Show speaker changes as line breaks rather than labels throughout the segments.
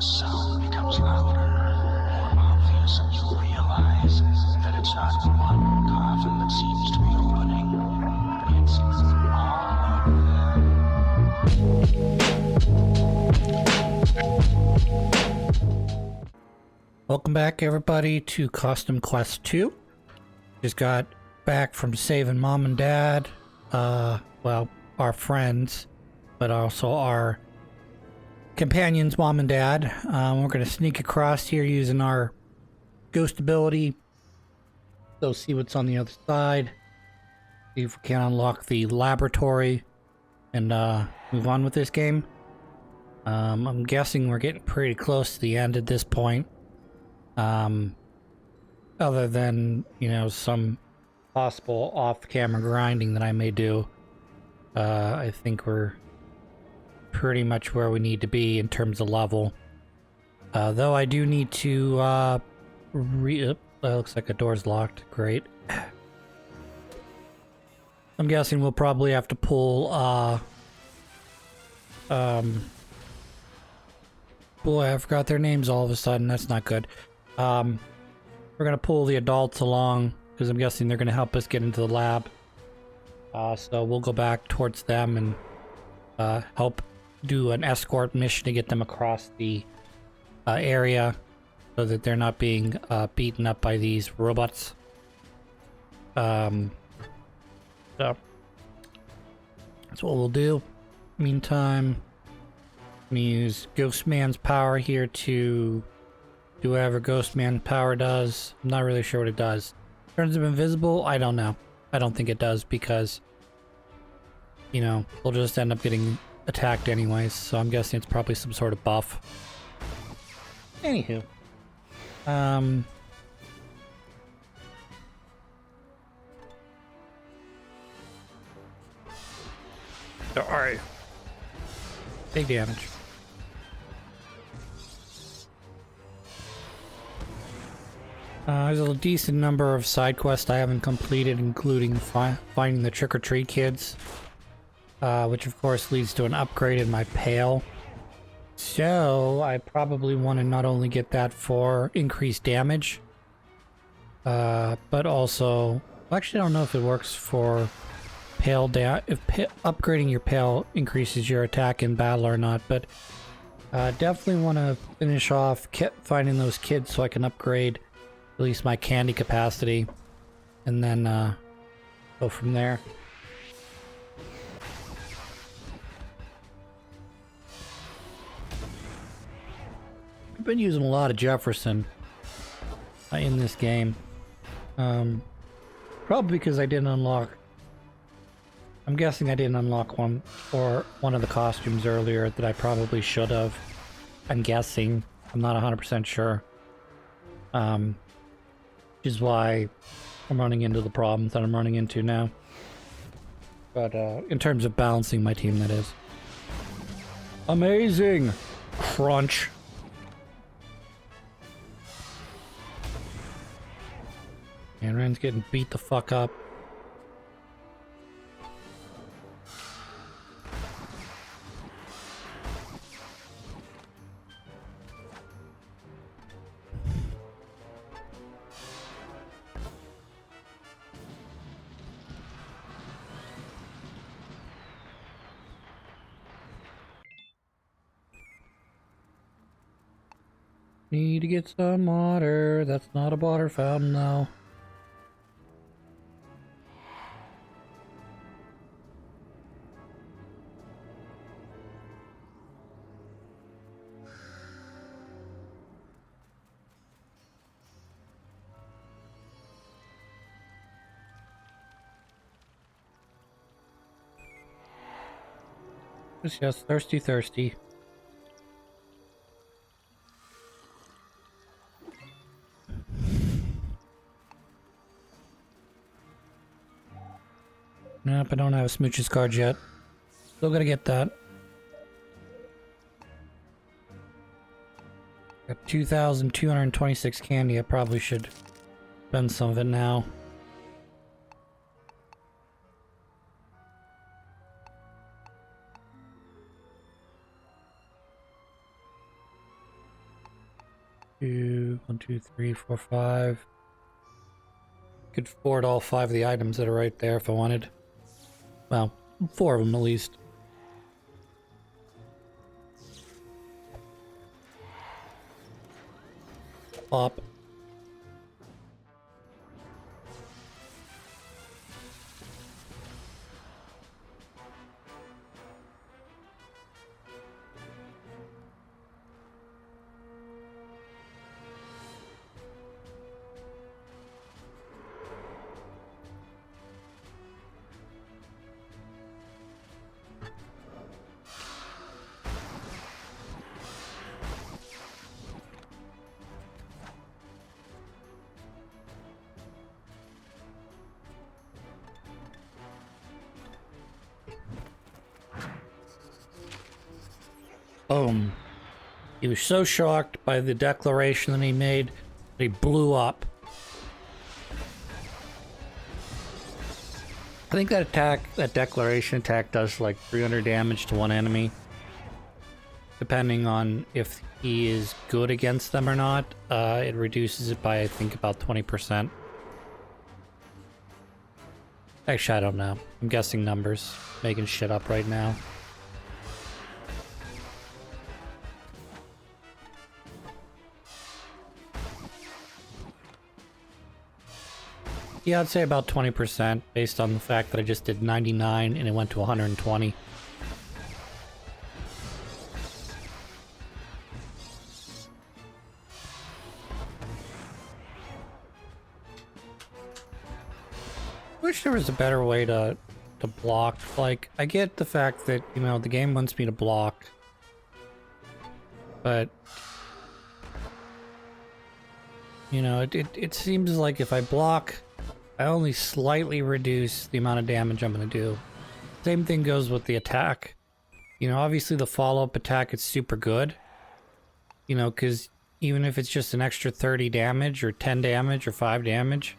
sound becomes louder, more obvious, and you realize that it's not one coffin that seems to be opening. It's all of them.
Welcome back, everybody, to Custom Quest 2. Just got back from saving Mom and Dad, well, our friends, but also our companions, Mom and Dad. We're going to sneak across here using our ghost ability. Go see what's on the other side. See if we can unlock the laboratory and move on with this game. I'm guessing we're getting pretty close to the end at this point. Other than, you know, some possible off-camera grinding that I may do. I think we're pretty much where we need to be in terms of level. Though I do need to, looks like a door's locked. Great. I'm guessing we'll probably have to pull, boy, I forgot their names all of a sudden. That's not good. We're gonna pull the adults along, because I'm guessing they're gonna help us get into the lab. So we'll go back towards them and help do an escort mission to get them across the area so that they're not being beaten up by these robots. So that's what we'll do. Meantime, I'm gonna use Ghostman's power here to do whatever Ghostman power does. I'm not really sure what it does. Turns them invisible? I don't know. I don't think it does because, you know, we'll just end up getting attacked anyways. So I'm guessing it's probably some sort of buff. Anywho. Alright. Big damage. There's a decent number of side quests I haven't completed, including finding the trick-or-treat kids, which of course leads to an upgrade in my pail. So I probably want to not only get that for increased damage, but also, actually I don't know if it works for pail if upgrading your pail increases your attack in battle or not, but definitely want to finish off finding those kids so I can upgrade at least my candy capacity, and then go from there. I've been using a lot of Jefferson in this game. Probably because I didn't unlock... I'm guessing I didn't unlock one of the costumes earlier that I probably should have. I'm guessing. I'm not 100% sure. Which is why I'm running into the problems that I'm running into now. But in terms of balancing my team, that is. Amazing! Crunch. And Ren's getting beat the fuck up. Need to get some water. That's not a water fountain, though. Just yes, thirsty, thirsty. Nope, I don't have a Smooch's card yet. Still gotta get that. Got 2,226 candy. I probably should spend some of it now. 2, 1, 2, 3, 4, 5. Could afford all 5 of the items that are right there if I wanted. Well, 4 of them at least. Pop. Boom. He was so shocked by the declaration that he made that he blew up. I think that attack, that declaration attack does like 300 damage to one enemy. Depending on if he is good against them or not, it reduces it by, I think, about 20%. Actually, I don't know. I'm guessing numbers. Making shit up right now. Yeah, I'd say about 20% based on the fact that I just did 99 and it went to 120. Wish there was a better way to block. Like, I get the fact that, you know, the game wants me to block. But, you know, it seems like if I block, I only slightly reduce the amount of damage I'm going to do. Same thing goes with the attack. You know, obviously the follow-up attack is super good. You know, because even if it's just an extra 30 damage or 10 damage or 5 damage,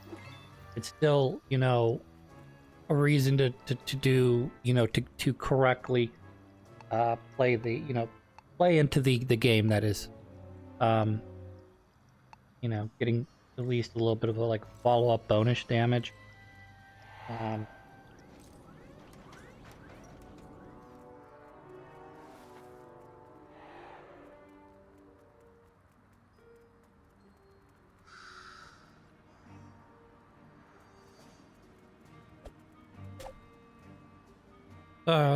it's still, you know, a reason to do, you know, to correctly play the, you know, play into the game, that is. You know, getting at least a little bit of a, like, follow-up bonus damage.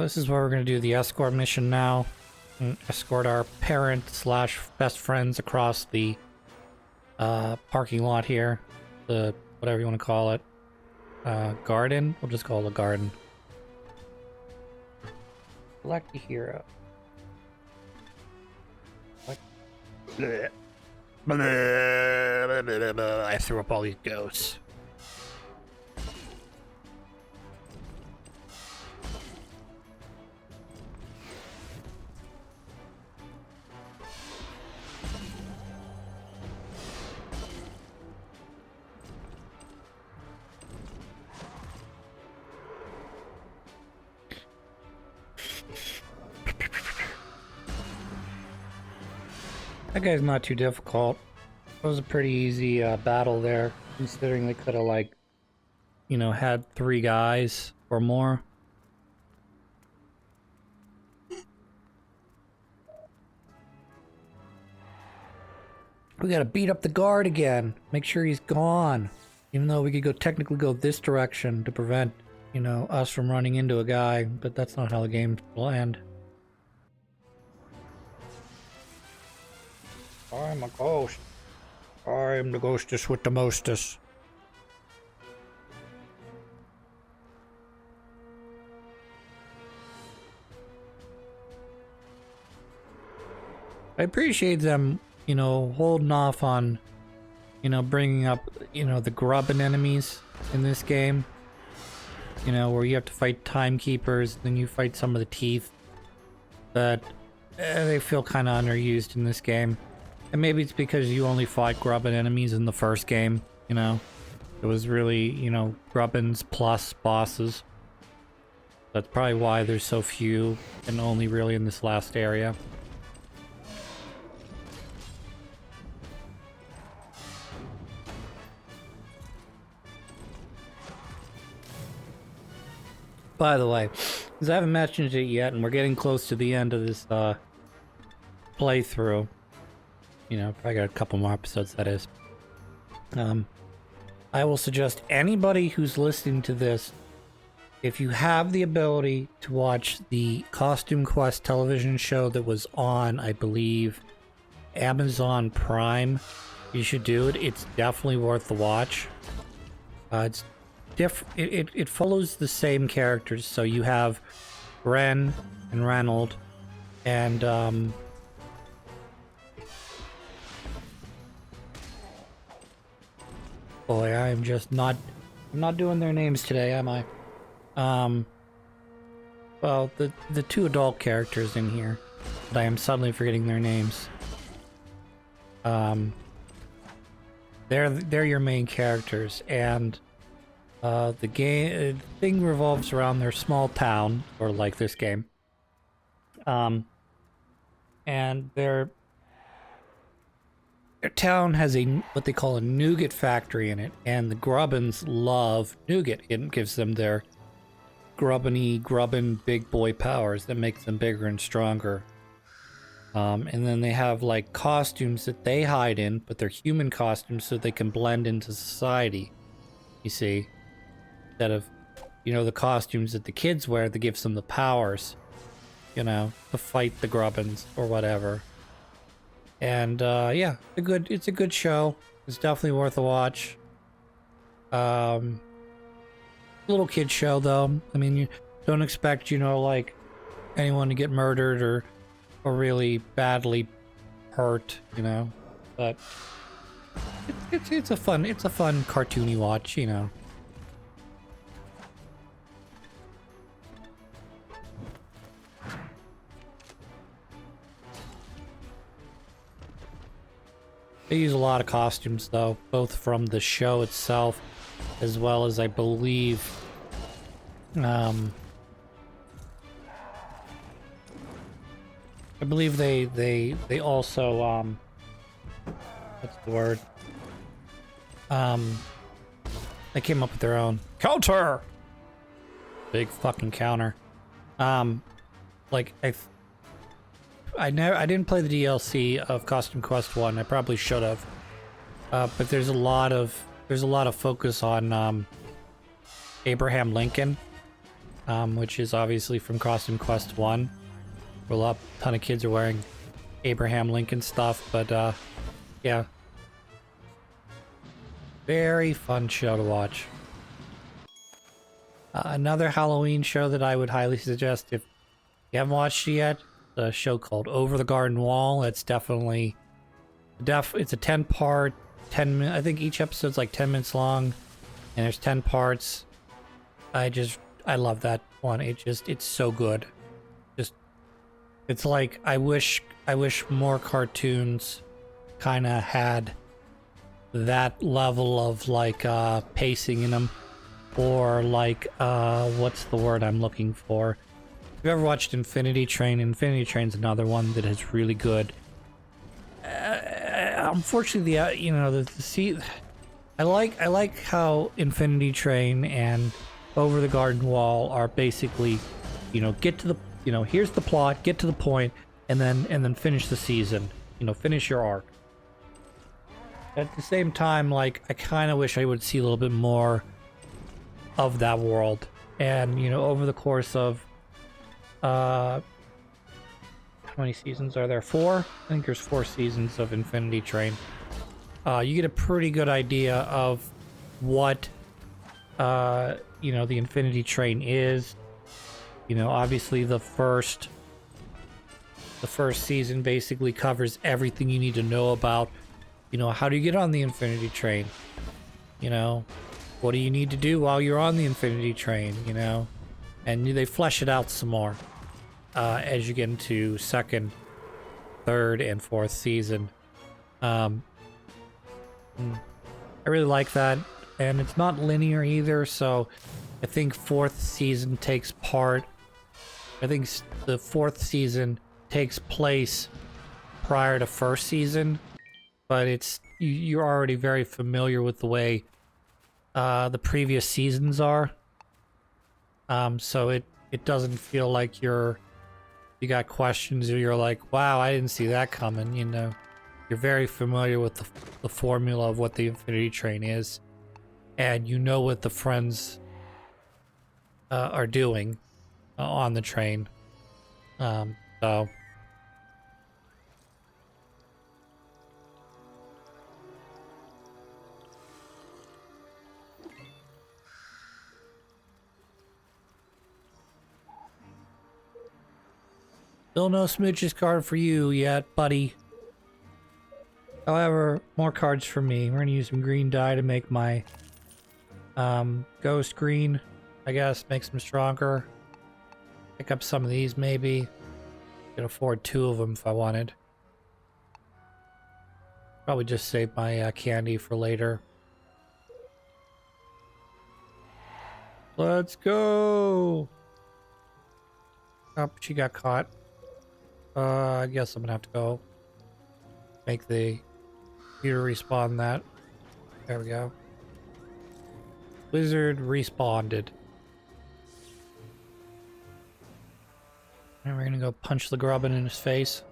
This is where we're going to do the escort mission now. And escort our parent slash best friends across the parking lot here. The, whatever you want to call it. Garden? We'll just call it a garden. Select a hero. Bleh. Bleh. I threw up all these ghosts. That guy's not too difficult. It was a pretty easy battle there, considering they could have, like, you know, had 3 guys or more. We gotta beat up the guard again. Make sure he's gone. Even though we could go technically go this direction to prevent, you know, us from running into a guy, but that's not how the game will end. I'm a ghost. I'm the ghostess with the mostest. I appreciate them, you know, holding off on, you know, bringing up, you know, the grubbin enemies in this game. You know, where you have to fight timekeepers, then you fight some of the teeth. But they feel kind of underused in this game. And maybe it's because you only fought grubbin enemies in the first game, you know? It was really, you know, grubbins plus bosses. That's probably why there's so few and only really in this last area. By the way, because I haven't mentioned it yet, and we're getting close to the end of this playthrough. You know, probably got a couple more episodes, that is. I will suggest anybody who's listening to this, if you have the ability to watch the Costume Quest television show that was on, I believe, Amazon Prime, you should do it. It's definitely worth the watch. It's it follows the same characters, so you have Ren and Reynold, and boy, I'm not doing their names today, am I? Well, the two adult characters in here, but I am suddenly forgetting their names. They're your main characters, and the thing revolves around their small town, or like this game. And their town has what they call a nougat factory in it, and the Grubbins love nougat. It gives them their grubbin big boy powers that makes them bigger and stronger. And then they have like costumes that they hide in, but they're human costumes so they can blend into society. You see, instead of, you know, the costumes that the kids wear that gives them the powers, you know, to fight the Grubbins or whatever. And yeah, it's a good show. It's definitely worth a watch. Little kid show though. I mean, you don't expect, you know, like anyone to get murdered or really badly hurt, you know. But it's a fun cartoony watch, you know. They use a lot of costumes, though, both from the show itself, as well as, I believe, I believe they also, what's the word? They came up with their own counter. Big fucking counter. Like I didn't play the DLC of Costume Quest 1. I probably should have. But there's a lot of focus on Abraham Lincoln, which is obviously from Costume Quest 1. Where a ton of kids are wearing Abraham Lincoln stuff, but yeah. Very fun show to watch. Another Halloween show that I would highly suggest if you haven't watched it yet, a show called Over the Garden Wall. It's definitely it's a 10-part, 10 I think each episode's like 10 minutes long, and there's 10 parts. I love that one. It's so good. It's like I wish more cartoons kind of had that level of like pacing in them, or like what's the word I'm looking for? If you've ever watched Infinity Train, Infinity Train's another one that is really good. Unfortunately, I like how Infinity Train and Over the Garden Wall are basically, you know, get to the, you know, here's the plot, get to the point, and then finish the season. You know, finish your arc. At the same time, like, I kind of wish I would see a little bit more of that world. And, you know, over the course of how many seasons are there? 4? I think there's 4 seasons of Infinity Train. You get a pretty good idea of what you know, the Infinity Train is. You know, obviously the first season basically covers everything you need to know about, you know, how do you get on the Infinity Train? You know, what do you need to do while you're on the Infinity Train, you know? And they flesh it out some more as you get into 2nd, 3rd, and 4th season. I really like that. And it's not linear either, so I think 4th season takes part... I think the 4th season takes place prior to 1st season, but you're already very familiar with the way the previous seasons are. So it doesn't feel like you got questions or you're like, wow, I didn't see that coming. You know, you're very familiar with the formula of what the Infinity Train is, and you know what the friends are doing on the train. So. Still no Smooch's card for you yet, buddy. However, more cards for me. We're gonna use some green dye to make my ghost green, I guess, makes them stronger. Pick up some of these maybe. Could afford 2 of them if I wanted. Probably just save my candy for later. Let's go! Oh, she got caught. I guess I'm gonna have to go make the computer respawn that. There we go. Wizard respawned. And we're gonna go punch the grubbin in his face.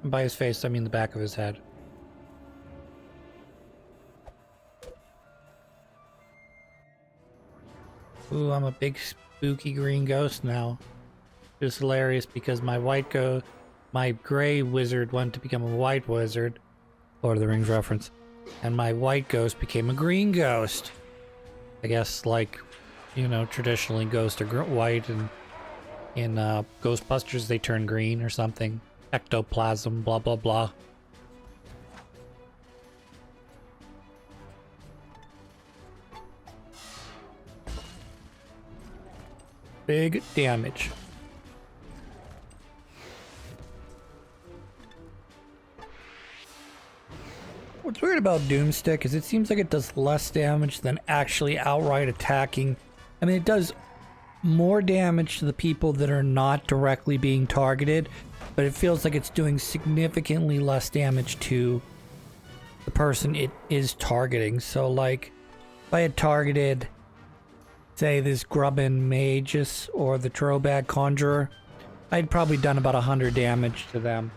And by his face, I mean the back of his head. Ooh, I'm a big spooky green ghost now. It's hilarious because my gray wizard went to become a white wizard. Lord of the Rings reference. And my white ghost became a green ghost. I guess, like, you know, traditionally ghosts are white, and in Ghostbusters they turn green or something. Ectoplasm, blah blah blah. Big damage. What's weird about Doomstick is it seems like it does less damage than actually outright attacking. I mean, it does more damage to the people that are not directly being targeted, but it feels like it's doing significantly less damage to the person it is targeting. So, like, if I had targeted, say, this Grubbin Magus or the Trobad Conjurer, I'd probably done about 100 damage to them.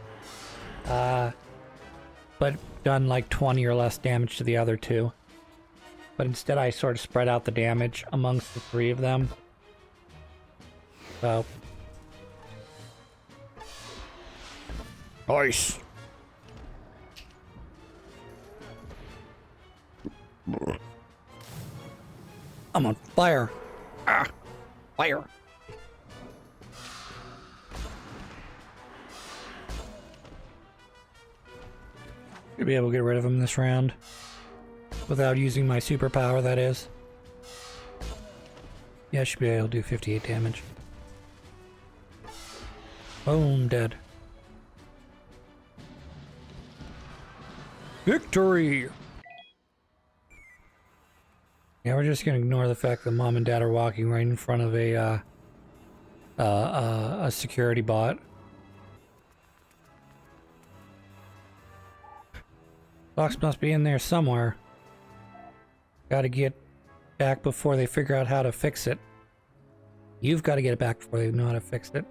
But done like 20 or less damage to the other 2. But instead I sort of spread out the damage amongst the 3 of them. So. Nice. I'm on fire. Ah, fire. Should be able to get rid of him this round. Without using my superpower, that is. Yeah, I should be able to do 58 damage. Boom, dead. Victory! Yeah, we're just gonna ignore the fact that Mom and Dad are walking right in front of a security bot. Box must be in there somewhere. Gotta get back before they figure out how to fix it. You've got to get it back before they know how to fix it.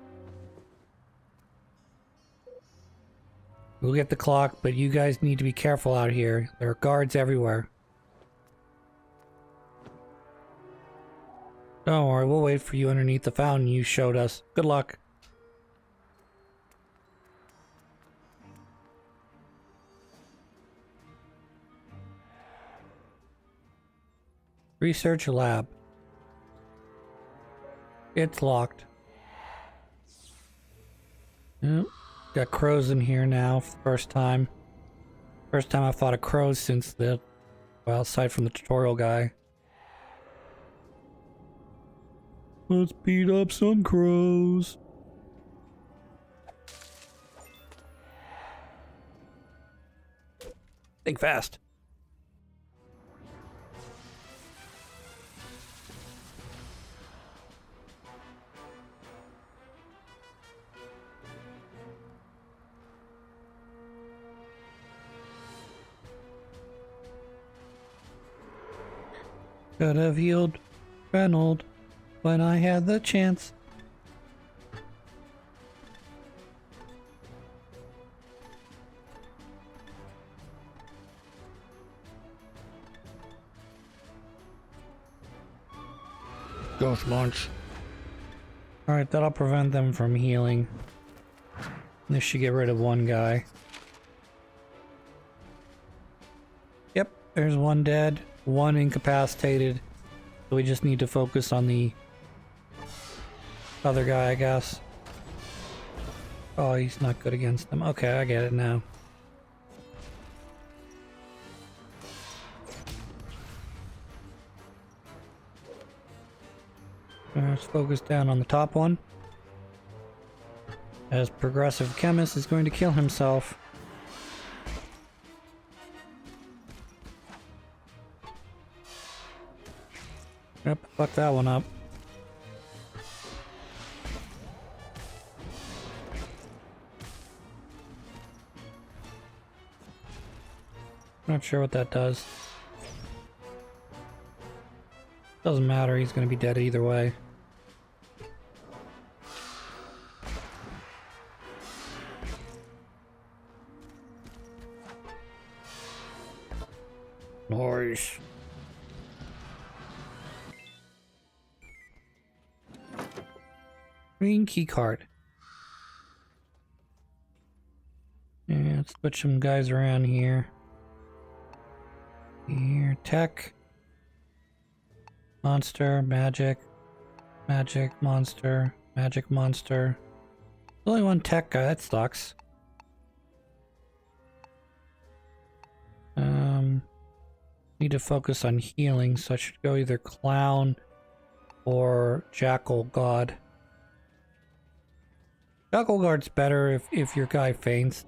We'll get the clock, but you guys need to be careful out here. There are guards everywhere. Don't worry, we'll wait for you underneath the fountain you showed us. Good luck. Research lab. It's locked. Yep. Got crows in here now for the first time. First time I've fought a crow since the... well, aside from the tutorial guy. Let's beat up some crows. Think fast. Could have healed Reynolds, when I had the chance. Ghost launch. Alright, that'll prevent them from healing. This should get rid of one guy. Yep, there's one dead, one incapacitated. So we just need to focus on the other guy, I guess. Oh, he's not good against them. Okay, I get it now. Let's focus down on the top one. As Progressive Chemist is going to kill himself. Yep, fuck that one up. Not sure what that does. Doesn't matter, he's gonna be dead either way. Nice. Green key card. Yeah, let's switch some guys around here. Here, tech. Monster, magic. Magic, monster. Magic, monster. There's only one tech guy, that sucks. Need to focus on healing, so I should go either clown or jackal god. Jackal guard's better if your guy faints,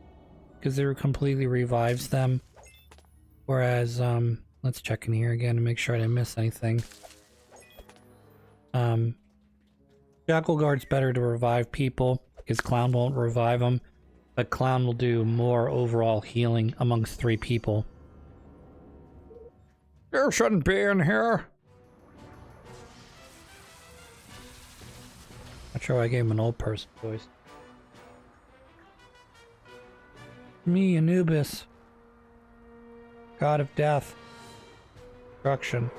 because it completely revives them. Whereas, let's check in here again to make sure I didn't miss anything. Jackal guard's better to revive people, because clown won't revive them, but clown will do more overall healing amongst 3 people. You shouldn't be in here. Not sure why I gave him an old person voice. Me, Anubis. God of death. Destruction.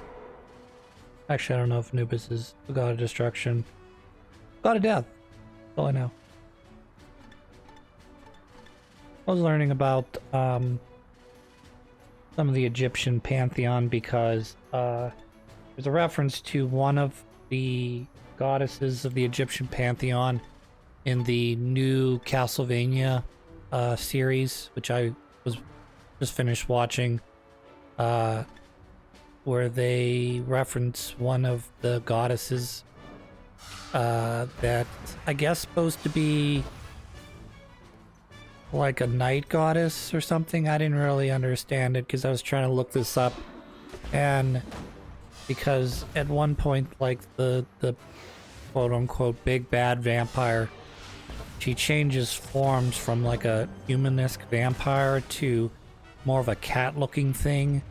Actually, I don't know if Anubis is the god of destruction. God of death. That's all I know. I was learning about, some of the Egyptian pantheon because there's a reference to one of the goddesses of the Egyptian pantheon in the new Castlevania series, which I was just finished watching, where they reference one of the goddesses that I guess supposed to be like a night goddess or something. I didn't really understand it because I was trying to look this up, and because at one point, like the quote-unquote big bad vampire, she changes forms from like a humanesque vampire to more of a cat looking thing.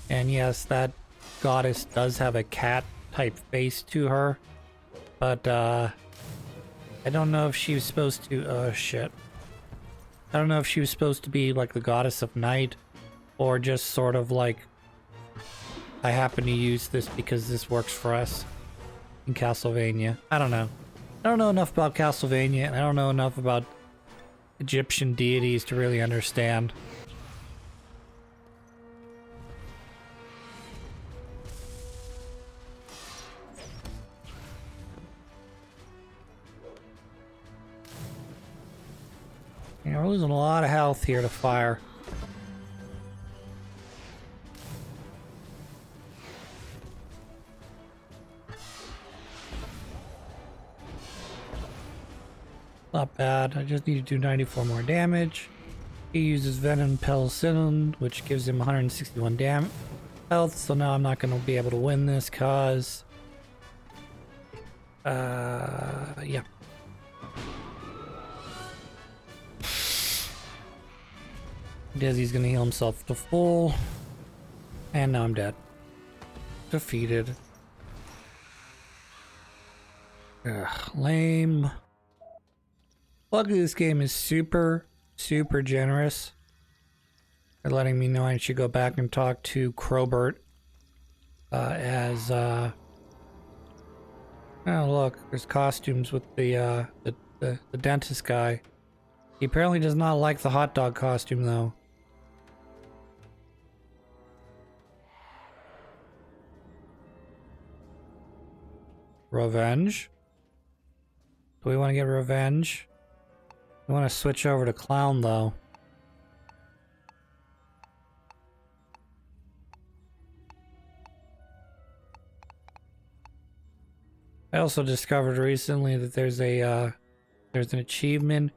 And yes, that goddess does have a cat type face to her, but I don't know if she was supposed to, oh shit, I don't know if she was supposed to be like the goddess of night, or just sort of like, I happen to use this because this works for us in Castlevania. I don't know. I don't know enough about Castlevania, and I don't know enough about Egyptian deities to really understand. Yeah, we're losing a lot of health here to fire. Not bad. I just need to do 94 more damage. He uses Venom Penicillin, which gives him 161 health, so now I'm not going to be able to win this cause. Yeah. Dizzy's gonna heal himself to full. And now I'm dead. Defeated. Ugh, lame. Luckily, this game is super generous. They're letting me know I should go back and talk to Crowbert oh look, there's costumes with the dentist guy. He apparently does not like the hot dog costume though. Revenge? Do we want to get revenge? We want to switch over to clown though. I also discovered recently that there's an achievement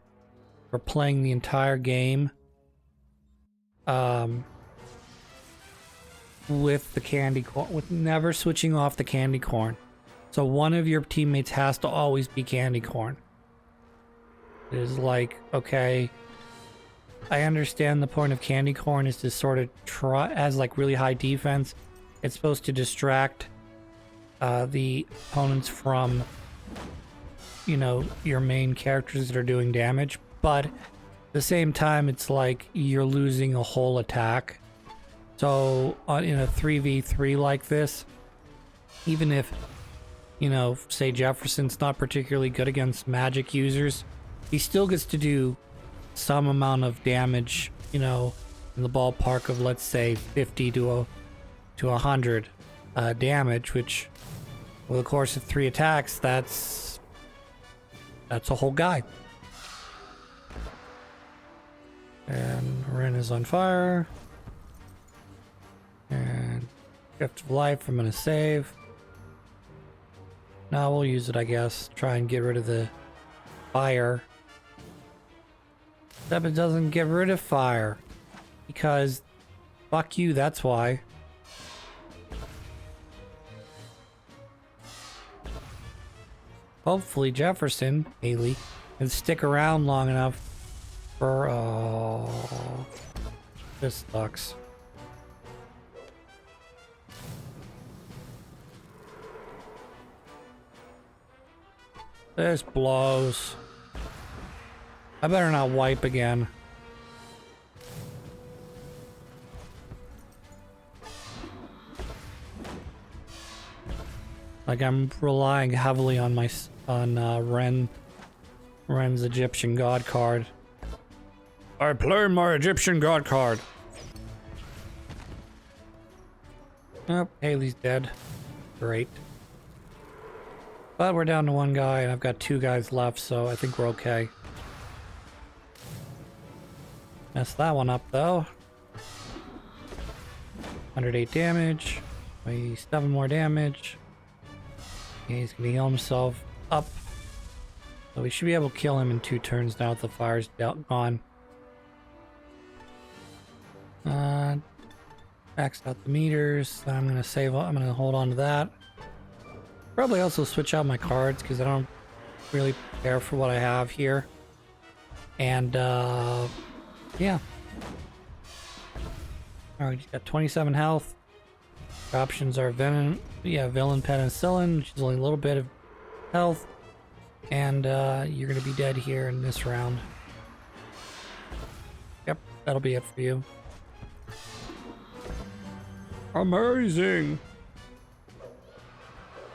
for playing the entire game with the candy corn, with never switching off the candy corn. So one of your teammates has to always be candy corn. It is like, okay, I understand the point of candy corn is to sort of try as like really high defense. It's supposed to distract the opponents from, you know, your main characters that are doing damage, but at the same time it's like you're losing a whole attack. So in a 3v3 like this, even if, you know, say Jefferson's not particularly good against magic users, he still gets to do some amount of damage, you know, in the ballpark of, let's say, 50 to 100 damage, which over the course of 3 attacks, that's a whole guy. And Ren is on fire. And Gift of Life, I'm gonna save. Now we'll use it, I guess. Try and get rid of the fire. Except it doesn't get rid of fire. Because fuck you, that's why. Hopefully Jefferson, Haley, can stick around long enough for... Oh, this sucks. This blows. I better not wipe again. Like I'm relying heavily on Ren's Egyptian God card. I play my Egyptian God card. Oh, Haley's dead. Great. But we're down to 1 guy and I've got 2 guys left, so I think we're okay. Messed that one up though. 108 damage. 7 more damage. Okay, he's gonna heal himself up. So we should be able to kill him in 2 turns now that the fire's gone. Maxed out the meters. I'm gonna save. I'm gonna hold on to that. Probably also switch out my cards because I don't really care for what I have here. And yeah. Alright, he's got 27 health. Your options are villain, penicillin, which is only a little bit of health. And you're gonna be dead here in this round. Yep, that'll be it for you. Amazing!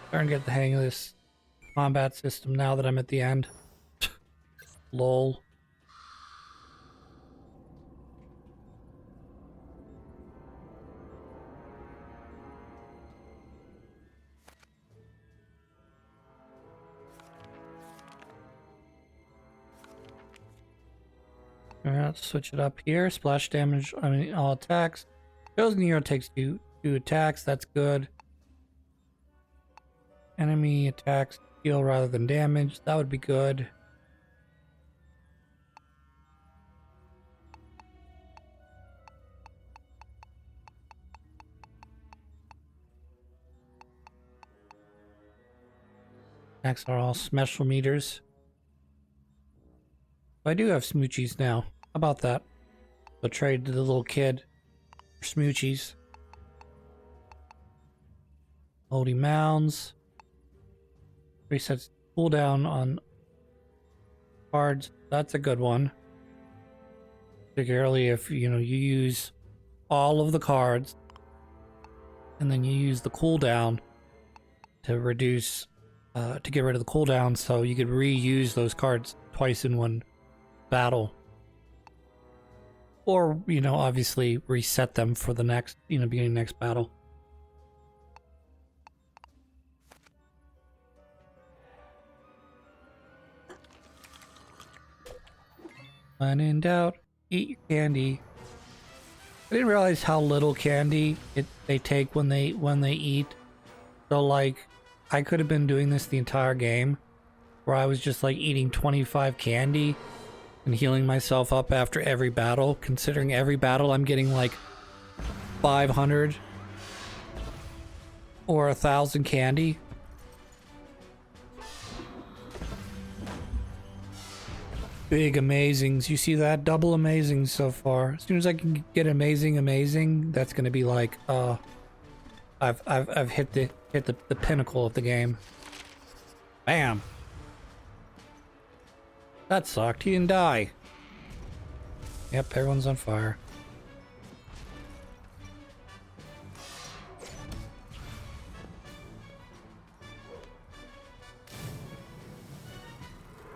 Starting to get the hang of this combat system now that I'm at the end. Lol. Alright, let's switch it up here. Splash damage, all attacks. Chosen hero takes two attacks, that's good. Enemy attacks heal rather than damage, that would be good. Attacks are all special meters. I do have smoochies now. How about that? I'll trade to the little kid for smoochies. Holding mounds. Resets cooldown on cards. That's a good one. Particularly if, you use all of the cards and then you use the cooldown to reduce, to get rid of the cooldown, so you could reuse those cards twice in one battle. Or, obviously reset them for the next, beginning next battle. When in doubt, eat your candy. I didn't realize how little candy they take when they eat. So like, I could have been doing this the entire game, where I was just like eating 25 candy and healing myself up after every battle. Considering every battle I'm getting like 500 or 1,000 candy. Big amazings. You see that? Double amazings so far. As soon as I can get amazing, that's gonna be like, I've hit the pinnacle of the game. Bam. That sucked. He didn't die. Yep, everyone's on fire.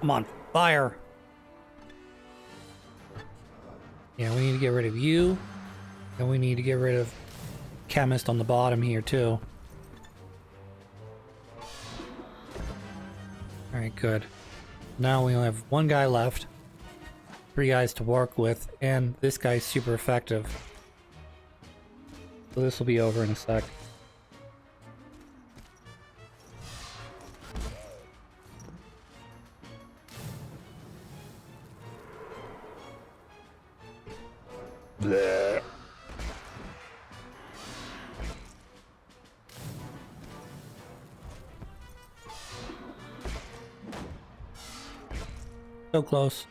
I'm on fire. Yeah, we need to get rid of you. And we need to get rid of Chemist on the bottom here, too. Alright, good. Now we only have one guy left. 3 guys to work with. And this guy's super effective. So this will be over in a sec. Bleh. So close.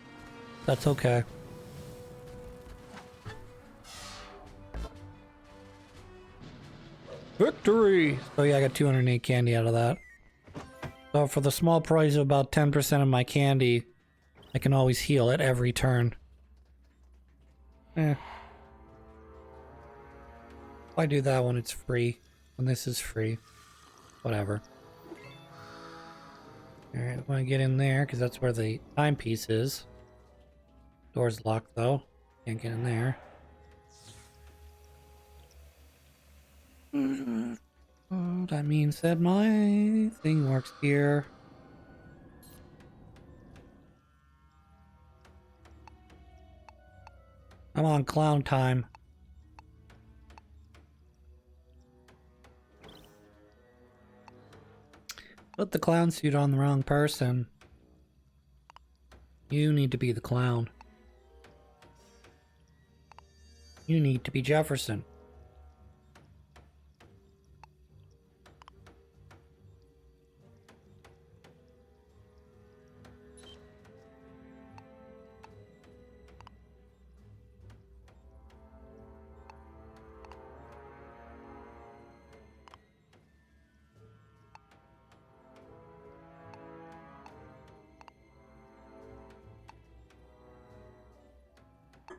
That's okay. Victory! So yeah, I got 208 candy out of that. So for the small price of about 10% of my candy, I can always heal at every turn. Why do that when it's free? When this is free? Whatever. Alright, I want to get in there because that's where the timepiece is. Door's locked though. Can't get in there. That means that my thing works here. I'm on clown time. Put the clown suit on the wrong person. You need to be the clown. You need to be Jefferson.